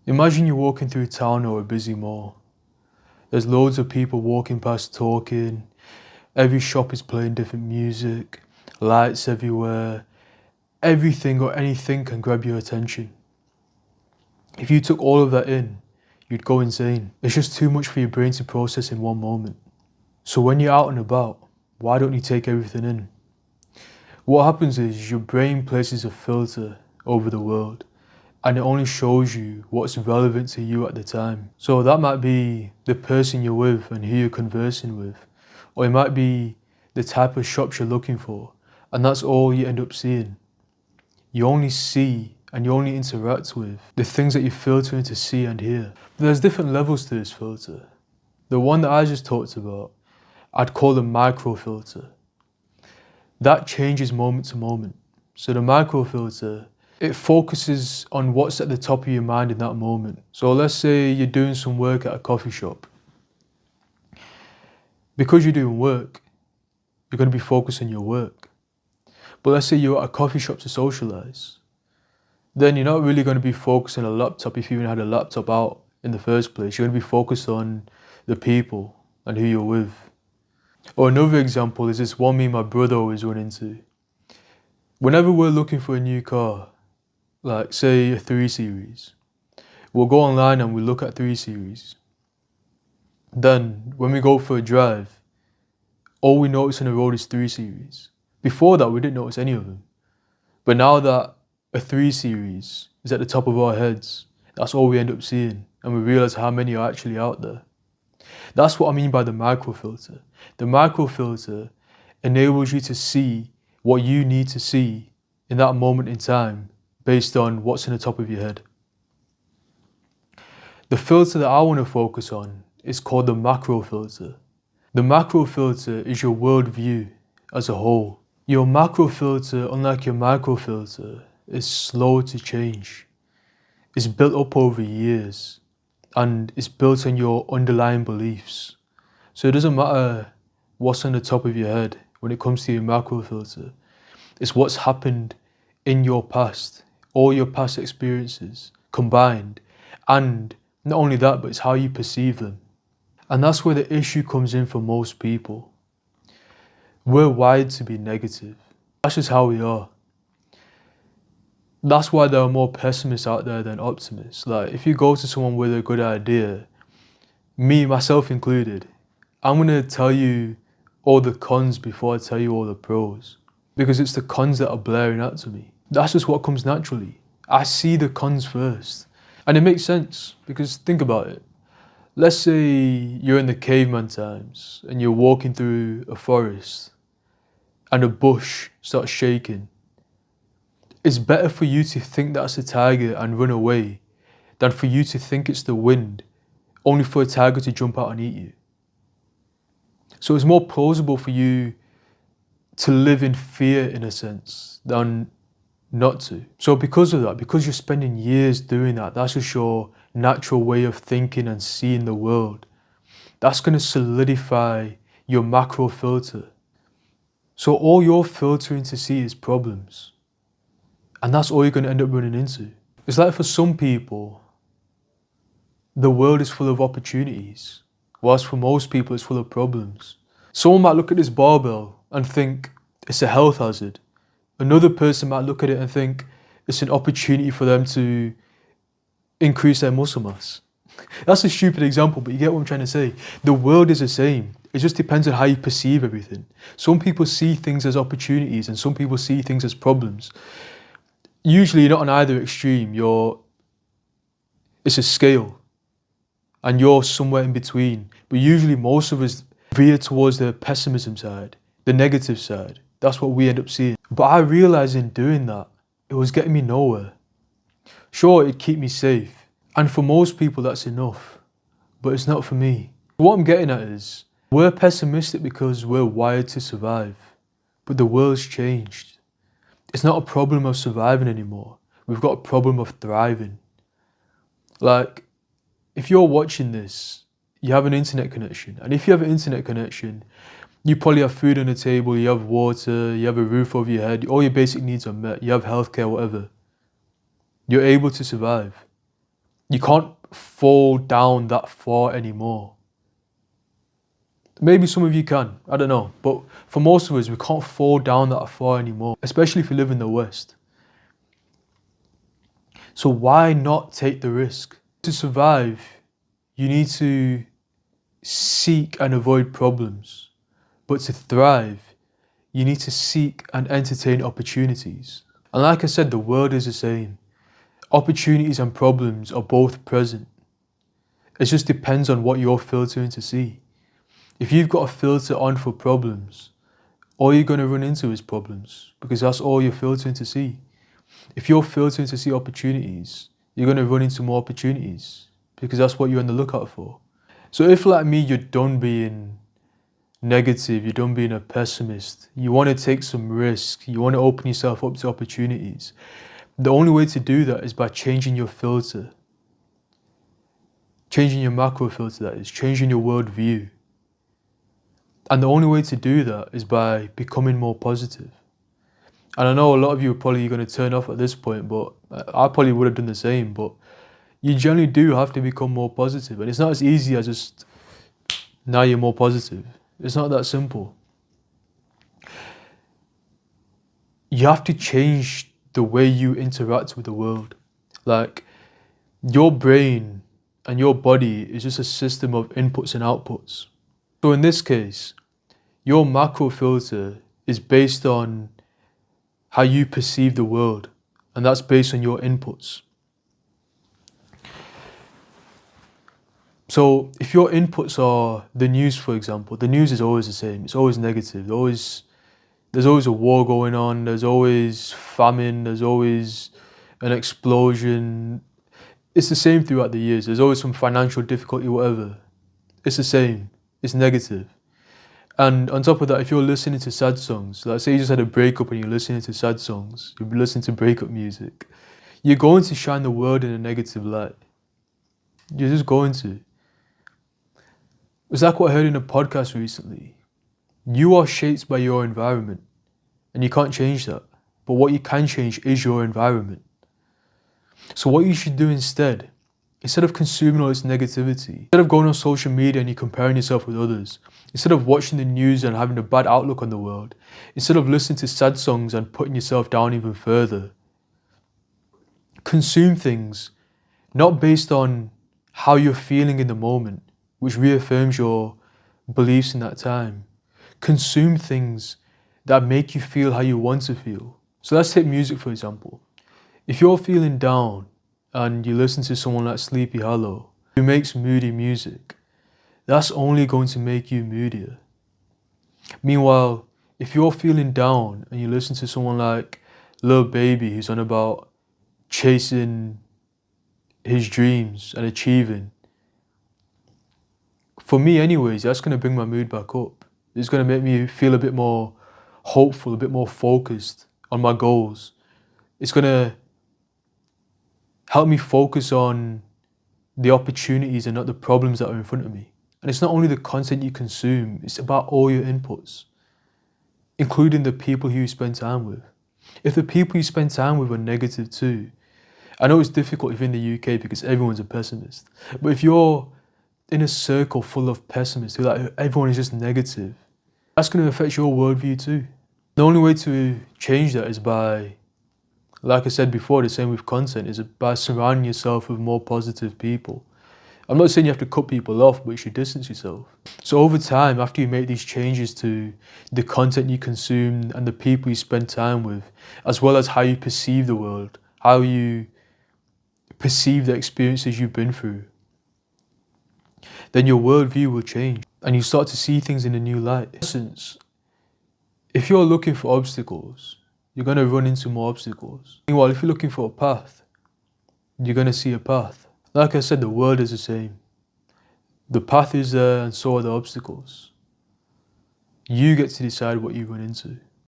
Imagine you're walking through town or a busy mall. There's loads of people walking past talking, every shop is playing different music, lights everywhere, everything or anything can grab your attention. If you took all of that in, you'd go insane. It's just too much for your brain to process in one moment. So when you're out and about, why don't you take everything in? What happens is your brain places a filter over the world, and it only shows you what's relevant to you at the time. So that might be the person you're with and who you're conversing with, or it might be the type of shops you're looking for, and that's all you end up seeing. You only see and you only interact with the things that you're filtering to see and hear. But there's different levels to this filter. The one that I just talked about, I'd call the micro filter. That changes moment to moment. So the micro filter, it focuses on what's at the top of your mind in that moment. So let's say you're doing some work at a coffee shop. Because you're doing work, you're going to be focused on your work. But let's say you're at a coffee shop to socialize. Then you're not really going to be focused on a laptop if you even had a laptop out in the first place. You're going to be focused on the people and who you're with. Or another example is this one me and my brother always run into. Whenever we're looking for a new car, like say a 3 Series, we'll go online and we look at 3 Series. Then when we go for a drive, all we notice on the road is 3 Series. Before that we didn't notice any of them. But now that a 3 Series is at the top of our heads, that's all we end up seeing, and we realise how many are actually out there. That's what I mean by the micro filter. The micro filter enables you to see what you need to see in that moment in time based on what's in the top of your head. The filter that I want to focus on is called the macro filter. The macro filter is your worldview as a whole. Your macro filter, unlike your micro filter, is slow to change. It's built up over years and it's built on your underlying beliefs. So it doesn't matter what's on the top of your head when it comes to your macro filter. It's what's happened in your past, all your past experiences combined, and not only that, but it's how you perceive them. And that's where the issue comes in for most people. We're wired to be negative. That's just how we are. That's why there are more pessimists out there than optimists. Like, if you go to someone with a good idea, me, myself included, I'm gonna tell you all the cons before I tell you all the pros. Because it's the cons that are blaring out to me. That's just what comes naturally. I see the cons first. And it makes sense, because think about it. Let's say you're in the caveman times and you're walking through a forest and a bush starts shaking. It's better for you to think that's a tiger and run away than for you to think it's the wind, only for a tiger to jump out and eat you. So it's more plausible for you to live in fear in a sense than not to. So because of that, because you're spending years doing that, that's just your natural way of thinking and seeing the world. That's going to solidify your macro filter. So all you're filtering to see is problems. And that's all you're going to end up running into. It's like for some people, the world is full of opportunities, whilst for most people it's full of problems. Someone might look at this barbell and think it's a health hazard. Another person might look at it and think it's an opportunity for them to increase their muscle mass. That's a stupid example, but you get what I'm trying to say. The world is the same. It just depends on how you perceive everything. Some people see things as opportunities and some people see things as problems. Usually you're not on either extreme. It's a scale and you're somewhere in between. But usually most of us veer towards the pessimism side, the negative side. That's what we end up seeing. But I realised in doing that, it was getting me nowhere. Sure, it'd keep me safe. And for most people that's enough. But it's not for me. What I'm getting at is, we're pessimistic because we're wired to survive. But the world's changed. It's not a problem of surviving anymore. We've got a problem of thriving. Like, if you're watching this, you have an internet connection. And if you have an internet connection, you probably have food on the table, you have water, you have a roof over your head, all your basic needs are met, you have healthcare, whatever. You're able to survive. You can't fall down that far anymore. Maybe some of you can, I don't know. But for most of us, we can't fall down that far anymore, especially if you live in the West. So why not take the risk? To survive, you need to seek and avoid problems. But to thrive, you need to seek and entertain opportunities. And like I said, the world is the same. Opportunities and problems are both present. It just depends on what you're filtering to see. If you've got a filter on for problems, all you're going to run into is problems, because that's all you're filtering to see. If you're filtering to see opportunities, you're going to run into more opportunities, because that's what you're on the lookout for. So if, like me, you're done being negative, you're done being a pessimist, you want to take some risk, you want to open yourself up to opportunities, the only way to do that is by changing your filter. Changing your macro filter, that is, changing your worldview. And the only way to do that is by becoming more positive. And I know a lot of you are probably going to turn off at this point, but I probably would have done the same. But you generally do have to become more positive. And it's not as easy as just, now you're more positive. It's not that simple. You have to change the way you interact with the world. Like, your brain and your body is just a system of inputs and outputs. So in this case, your macro filter is based on how you perceive the world, and that's based on your inputs. So if your inputs are the news, for example, the news is always the same. It's always negative. There's always a war going on. There's always famine. There's always an explosion. It's the same throughout the years. There's always some financial difficulty, whatever. It's the same. It's negative. And on top of that, if you're listening to sad songs, like say you just had a breakup and you're listening to sad songs, you're listening to breakup music, you're going to shine the world in a negative light. You're just going to. It's like what I heard in a podcast recently. You are shaped by your environment, and you can't change that. But what you can change is your environment. So what you should do instead of consuming all this negativity, instead of going on social media and you're comparing yourself with others, instead of watching the news and having a bad outlook on the world, instead of listening to sad songs and putting yourself down even further, consume things not based on how you're feeling in the moment, which reaffirms your beliefs in that time. Consume things that make you feel how you want to feel. So let's take music, for example. If you're feeling down and you listen to someone like Sleepy Hollow, who makes moody music, that's only going to make you moodier. Meanwhile, if you're feeling down and you listen to someone like Lil Baby, who's on about chasing his dreams and achieving, for me anyways, that's going to bring my mood back up. It's going to make me feel a bit more hopeful, a bit more focused on my goals. It's going to help me focus on the opportunities and not the problems that are in front of me. And it's not only the content you consume, it's about all your inputs, including the people who you spend time with. If the people you spend time with are negative too, I know it's difficult if you're in the UK because everyone's a pessimist, but if you're in a circle full of pessimists who like everyone is just negative, that's going to affect your worldview too. The only way to change that is by, like I said before, the same with content, is by surrounding yourself with more positive people. I'm not saying you have to cut people off, but you should distance yourself. So over time, after you make these changes to the content you consume and the people you spend time with, as well as how you perceive the world, how you perceive the experiences you've been through, then your worldview will change and you start to see things in a new light. In essence, if you're looking for obstacles, you're going to run into more obstacles. Meanwhile, if you're looking for a path, you're going to see a path. Like I said, the world is the same. The path is there and so are the obstacles. You get to decide what you run into.